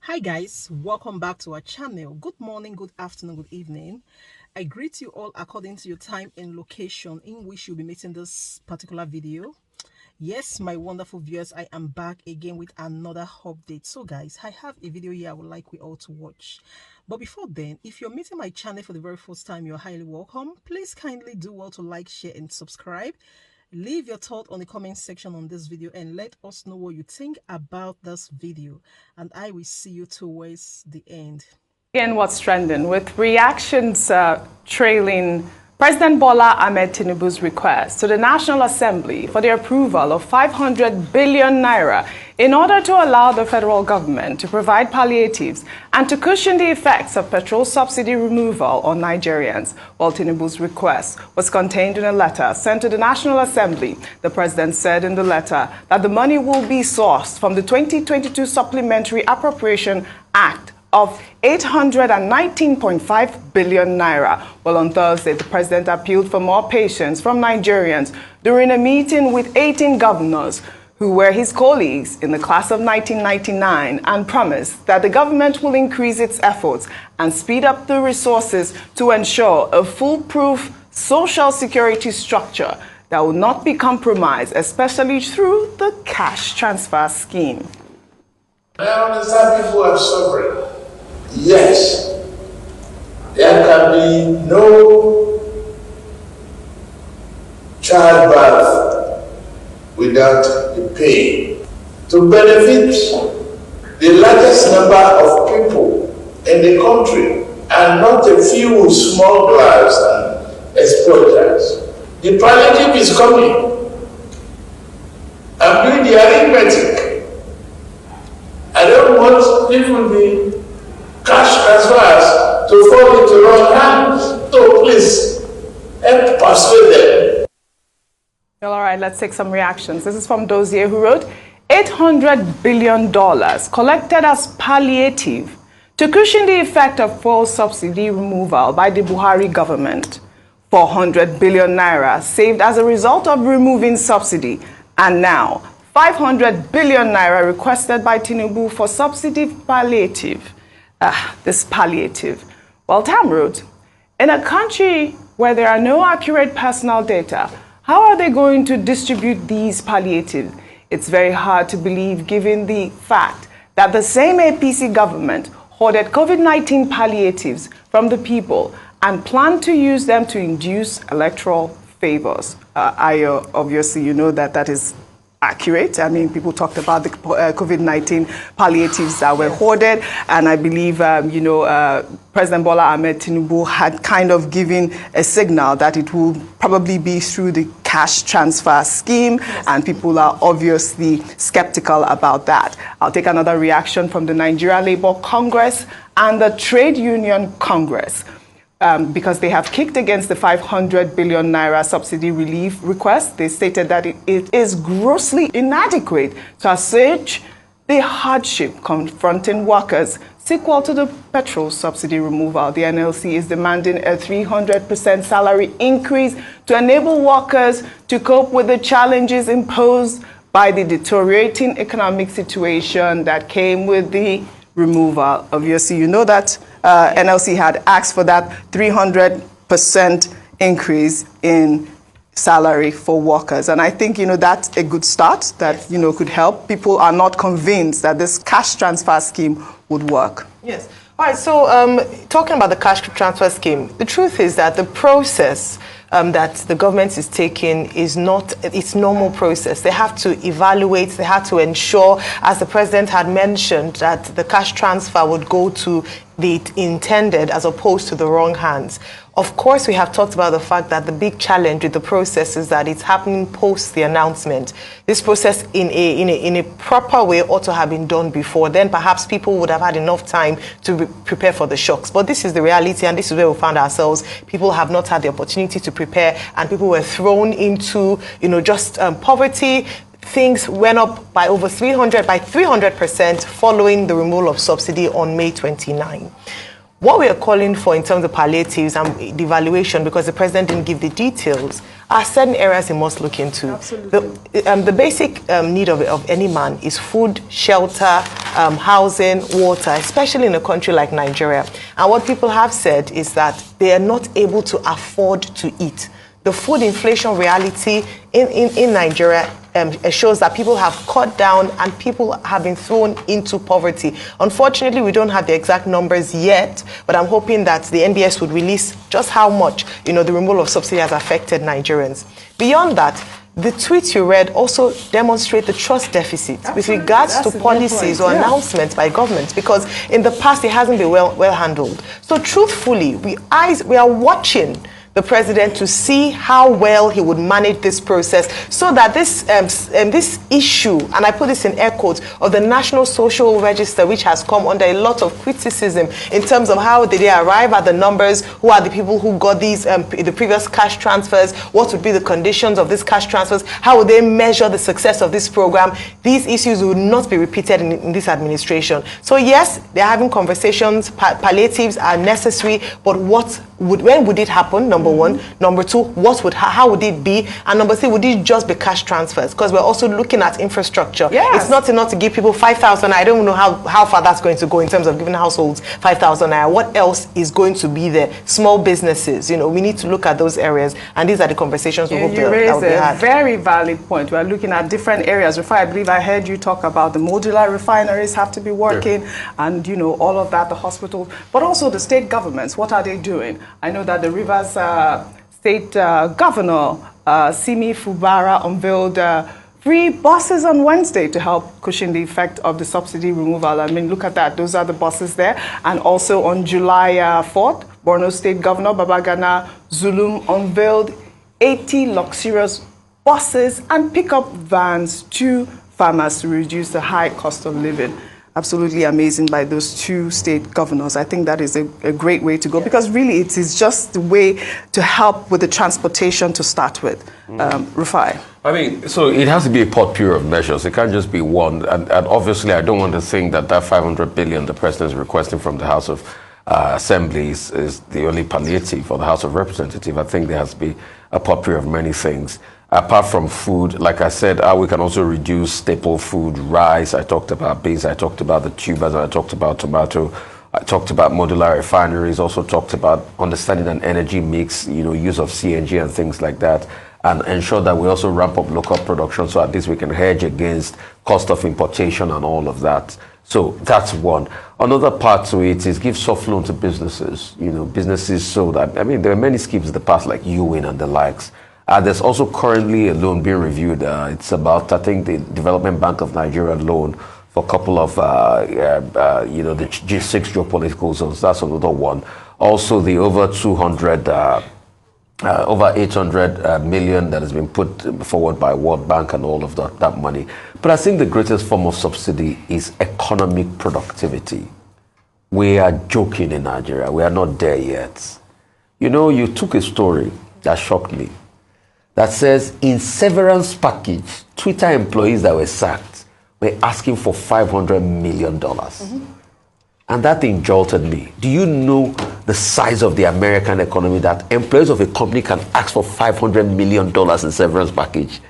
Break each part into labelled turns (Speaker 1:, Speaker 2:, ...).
Speaker 1: Hi guys, welcome back to our channel. Good morning, good afternoon, good evening. I greet you all according to your time and location in which you'll be making this particular video. Yes, my wonderful viewers, I am back again with another update. So guys, I have a video here I would like we all to watch. But before then, if you're meeting my channel for the very first time, you're highly welcome. Please kindly do well to like, share and subscribe. Leave your thought on the comment section on this video and let us know what you think about this video, and I will see you towards the end.
Speaker 2: Again, what's trending with reactions trailing President Bola Ahmed Tinubu's request to the National Assembly for the approval of 500 billion naira in order to allow the federal government to provide palliatives and to cushion the effects of petrol subsidy removal on Nigerians. While Tinubu's request was contained in a letter sent to the National Assembly, the president said in the letter that the money will be sourced from the 2022 Supplementary Appropriation Act of 819.5 billion naira. Well, on Thursday, the president appealed for more patience from Nigerians during a meeting with 18 governors who were his colleagues in the class of 1999 and promised that the government will increase its efforts and speed up the resources to ensure a foolproof social security structure that will not be compromised, especially through the cash transfer scheme.
Speaker 3: I understand people are suffering. Yes, there can be no childbirth without the pain. To benefit the largest number of people in the country and not a few smugglers and exploiters, the palliative is coming. I'm doing the arithmetic. I don't want people to be cash transfers to fall into wrong hands. So please, help persuade them.
Speaker 2: All right, let's take some reactions. This is from Dozier, who wrote, $800 billion collected as palliative to cushion the effect of fuel subsidy removal by the Buhari government. 400 billion naira saved as a result of removing subsidy. And now, 500 billion naira requested by Tinubu for subsidy palliative. This palliative. Well, Tam wrote, in a country where there are no accurate personal data, how are they going to distribute these palliatives? It's very hard to believe given the fact that the same APC government hoarded COVID-19 palliatives from the people and planned to use them to induce electoral favors. Obviously, you know that is accurate. I mean, people talked about the COVID-19 palliatives that were hoarded, and I believe, President Bola Ahmed Tinubu had kind of given a signal that it will probably be through the cash transfer scheme, and people are obviously skeptical about that. I'll take another reaction from the Nigeria Labour Congress and the Trade Union Congress. Because they have kicked against the 500 billion naira subsidy relief request. They stated that it is grossly inadequate to assuage the hardship confronting workers sequel to the petrol subsidy removal. The NLC is demanding a 300% salary increase to enable workers to cope with the challenges imposed by the deteriorating economic situation that came with the removal. Obviously, you know that NLC had asked for that 300% increase in salary for workers. And I think, that's a good start that, could help. People are not convinced that this cash transfer scheme would work.
Speaker 4: Yes. All right. So talking about the cash transfer scheme, the truth is that the process that the government is taking is not its normal process. They have to evaluate, they have to ensure, as the president had mentioned, that the cash transfer would go to the intended as opposed to the wrong hands. Of course, we have talked about the fact that the big challenge with the process is that it's happening post the announcement. This process in a proper way ought to have been done before. Then perhaps people would have had enough time to prepare for the shocks. But this is the reality, and this is where we found ourselves. People have not had the opportunity to prepare, and people were thrown into, just poverty. Things went up by over 300% following the removal of subsidy on May 29. What we are calling for in terms of palliatives and the evaluation, because the president didn't give the details, are certain areas he must look into.
Speaker 2: Absolutely.
Speaker 4: The basic need of any man is food, shelter, housing, water, especially in a country like Nigeria. And what people have said is that they are not able to afford to eat. The food inflation reality in Nigeria shows that people have cut down and people have been thrown into poverty. Unfortunately, we don't have the exact numbers yet, but I'm hoping that the NBS would release just how much, the removal of subsidy has affected Nigerians. Beyond that, the tweets you read also demonstrate the trust deficit with regards to policies or announcements by governments, because in the past it hasn't been well handled. So truthfully, we are watching the president to see how well he would manage this process, so that this issue, and I put this in air quotes, of the National Social Register, which has come under a lot of criticism in terms of how did they arrive at the numbers, who are the people who got these the previous cash transfers, what would be the conditions of these cash transfers, how would they measure the success of this program. These issues would not be repeated in this administration. So yes, they're having conversations, palliatives are necessary, but when would it happen? Number one. Number two, how would it be? And number three, would it just be cash transfers? Because we're also looking at infrastructure. Yes. It's not enough to give people 5,000. I don't know how far that's going to go in terms of giving households 5,000 naira. What else is going to be there? Small businesses. We need to look at those areas, and these are the conversations we hope that will be had.
Speaker 2: You raise a very valid point. We're looking at different areas. I believe I heard you talk about the modular refineries have to be working, and all of that, the hospitals, but also the state governments. What are they doing? I know that the Rivers State Governor, Simi Fubara, unveiled free buses on Wednesday to help cushion the effect of the subsidy removal. I mean, look at that. Those are the buses there. And also on July 4th, Borno State Governor Babagana Zulum unveiled 80 luxurious buses and pickup vans to farmers to reduce the high cost of living. Absolutely amazing by those two state governors. I think that is a great way to go, because really it is just the way to help with the transportation to start with. Rufai.
Speaker 5: I mean, so it has to be a potpourri of measures. It can't just be one. And obviously, I don't want to think that 500 billion the president is requesting from the House of Assembly is the only palliative for the House of Representatives. I think there has to be a potpourri of many things. Apart from food, like I said, we can also reduce staple food, rice. I talked about beans, I talked about the tubers, I talked about tomato, I talked about modular refineries, also talked about understanding an energy mix, use of CNG and things like that, and ensure that we also ramp up local production so at least we can hedge against cost of importation and all of that. So that's one. Another part to it is give soft loan to businesses, businesses so that, there are many schemes in the past like UWIN and the likes. There's also currently a loan being reviewed. It's about, I think, the Development Bank of Nigeria loan for a couple of, the G6 geopolitical zones. That's another one. Also, the over 800 million that has been put forward by World Bank and all of that money. But I think the greatest form of subsidy is economic productivity. We are joking in Nigeria. We are not there yet. You took a story that shocked me, that says in severance package, Twitter employees that were sacked were asking for $500 million. And that thing jolted me. Do you know the size of the American economy, that employees of a company can ask for $500 million in severance package?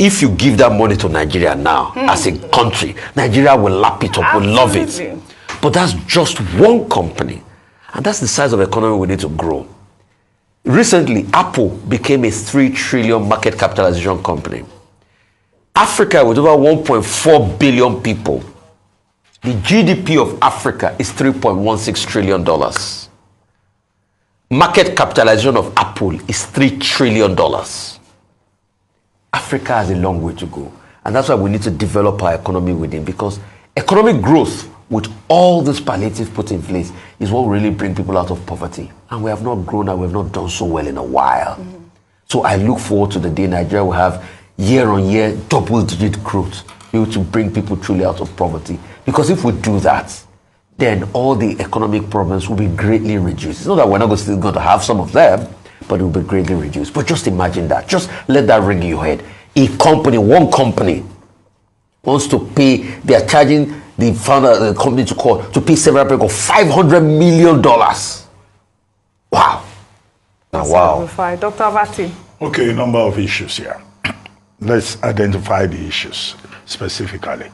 Speaker 5: If you give that money to Nigeria now, as a country, Nigeria will lap it up, will love it. But that's just one company. And that's the size of economy we need to grow. Recently, Apple became a 3 trillion market capitalization company. Africa, with over 1.4 billion people, the GDP of Africa is $3.16 trillion. Market capitalization of Apple is $3 trillion. Africa has a long way to go. And that's why we need to develop our economy within, because economic growth with all this palliative put in place is what will really bring people out of poverty. And we have not grown and we have not done so well in a while. So I look forward to the day Nigeria will have year-on-year double-digit growth, be able to bring people truly out of poverty. Because if we do that, then all the economic problems will be greatly reduced. It's not that we're not still going to have some of them, but it will be greatly reduced. But just imagine that. Just let that ring in your head. One company wants to pay, they are charging the founder of the company to court to pay several people $500 million. Wow. Wow.
Speaker 2: Dr. Avati.
Speaker 6: Okay, a number of issues here. Let's identify the issues specifically.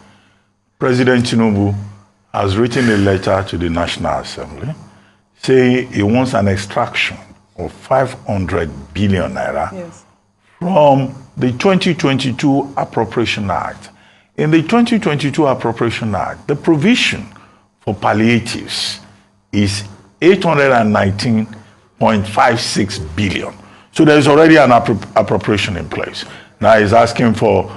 Speaker 6: President Tinubu has written a letter to the National Assembly saying he wants an extraction of 500 billion naira from the 2022 Appropriation Act. In the 2022 Appropriation Act, the provision for palliatives is 819.56 billion. So there is already an appropriation in place. Now he's asking for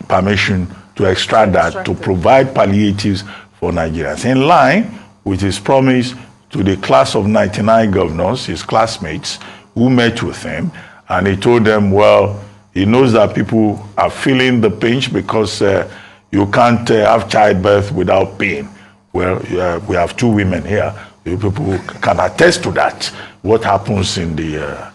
Speaker 6: permission to extract that to provide palliatives for Nigerians, in line with his promise to the class of 99 governors, his classmates, who met with him, and he told them, well, he knows that people are feeling the pinch because you can't have childbirth without pain. Well, we have two women here. You people can attest to that. What happens in the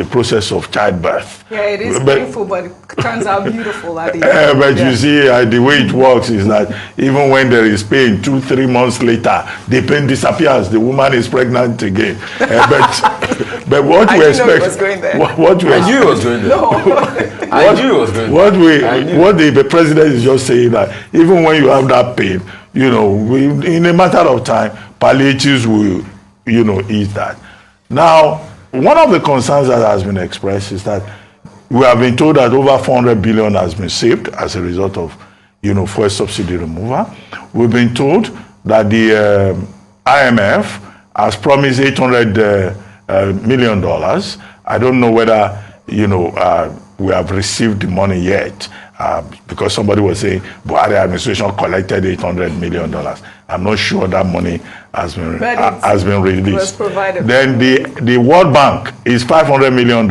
Speaker 6: process of childbirth?
Speaker 2: Yeah, it is painful, but it turns out beautiful at the end.
Speaker 6: But you see, the way it works is that even when there is pain, 2-3 months later, the pain disappears. The woman is pregnant again. But what we expect, what we
Speaker 5: I knew it was going there.
Speaker 2: No.
Speaker 5: I knew it was going there.
Speaker 6: What the president is just saying that even when you have that pain, you know, in a matter of time, palliatives will, you know, ease that. Now, one of the concerns that has been expressed is that we have been told that over 400 billion has been saved as a result of, you know, fuel subsidy removal. We've been told that the IMF has promised $800 million. I don't know whether, you know, we have received the money yet, because somebody was saying Buhari administration collected $800 million. I'm not sure that money has been released. Then the World Bank is $500 million.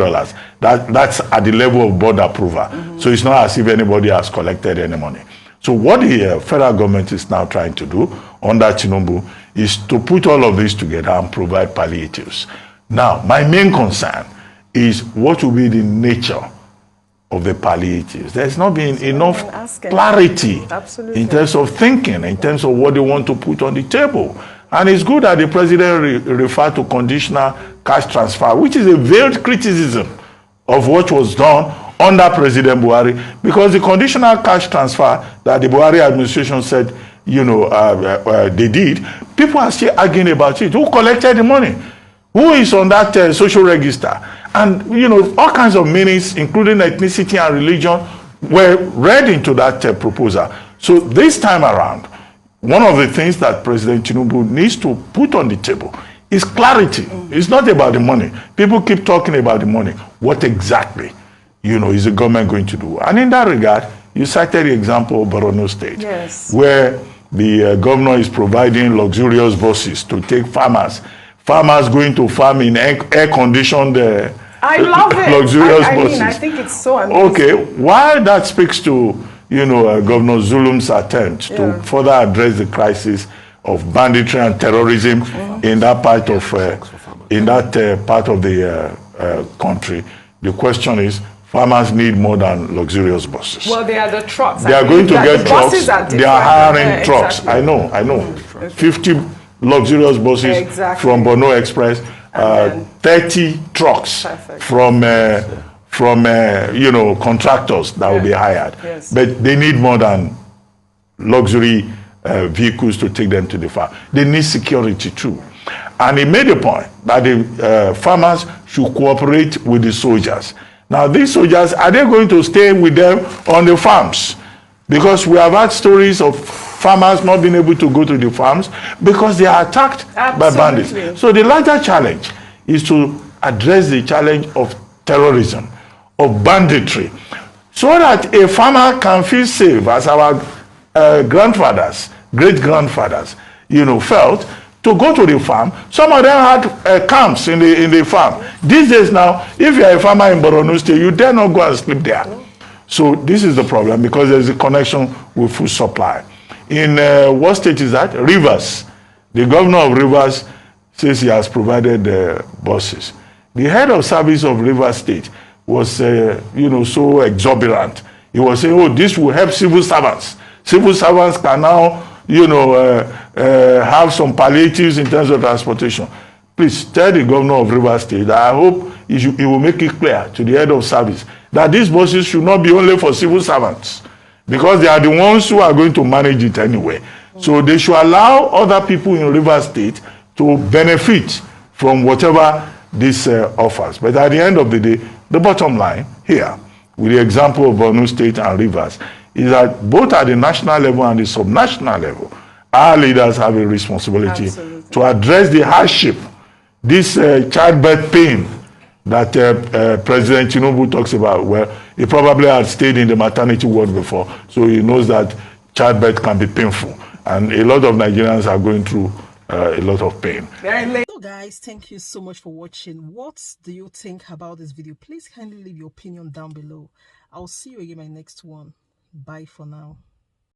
Speaker 6: That's at the level of board approval. So it's not as if anybody has collected any money. So what the federal government is now trying to do under Tinubu is to put all of this together and provide palliatives. Now, my main concern is what will be the nature of the palliatives. There's not been enough clarity in terms of thinking, in terms of what they want to put on the table. And it's good that the president referred to conditional cash transfer, which is a veiled criticism of what was done under President Buhari, because the conditional cash transfer that the Buhari administration said, you know, they did, people are still arguing about it. Who collected the money? Who is on that social register? And, you know, all kinds of meanings, including ethnicity and religion, were read into that proposal. So this time around, one of the things that President Tinubu needs to put on the table is clarity. It's not about the money. People keep talking about the money. What exactly, you know, is the government going to do? And in that regard, you cited the example of Borno State, where the governor is providing luxurious buses to take farmers going to farm in air-conditioned
Speaker 2: I love it.
Speaker 6: luxurious
Speaker 2: I
Speaker 6: buses.
Speaker 2: mean, I think it's so amazing.
Speaker 6: Okay, while that speaks to, you know, Governor Zulum's attempt to further address the crisis of banditry and terrorism in that part of the country, the question is, farmers need more than luxurious buses.
Speaker 2: Well, they are the trucks.
Speaker 6: They are going to get trucks. They are hiring trucks.
Speaker 2: Exactly.
Speaker 6: I know. 50 luxurious buses from Borno Express, 30 trucks from you know, contractors that will be hired. But they need more than luxury vehicles to take them to the farm. They need security too. And he made a point that the farmers should cooperate with the soldiers. Now, these soldiers, are they going to stay with them on the farms? Because we have had stories of farmers not being able to go to the farms because they are attacked by bandits. So the larger challenge is to address the challenge of terrorism, of banditry, so that a farmer can feel safe, as our grandfathers, great-grandfathers, you know, felt, to go to the farm. Some of them had camps in the farm. These days now, if you are a farmer in Borno State, you dare not go and sleep there. So this is the problem, because there's a connection with food supply. In what state is that? Rivers. The governor of Rivers says he has provided buses. The head of service of Rivers State was, you know, so exorbitant. He was saying, oh, this will help civil servants. Civil servants can now, you know, have some palliatives in terms of transportation. Please tell the governor of Rivers State that I hope he will make it clear to the head of service that these buses should not be only for civil servants, because they are the ones who are going to manage it anyway. So they should allow other people in Rivers State to benefit from whatever this offers. But at the end of the day, the bottom line here, with the example of Borno State and Rivers, is that both at the national level and the subnational level, our leaders have a responsibility to address the hardship, this childbirth pain that President Tinubu talks about. Well, he probably had stayed in the maternity ward before, so he knows that childbirth can be painful. And a lot of Nigerians are going through a lot of pain.
Speaker 1: So guys, thank you so much for watching. What do you think about this video? Please kindly leave your opinion down below. I'll see you again in my next one. Bye for now.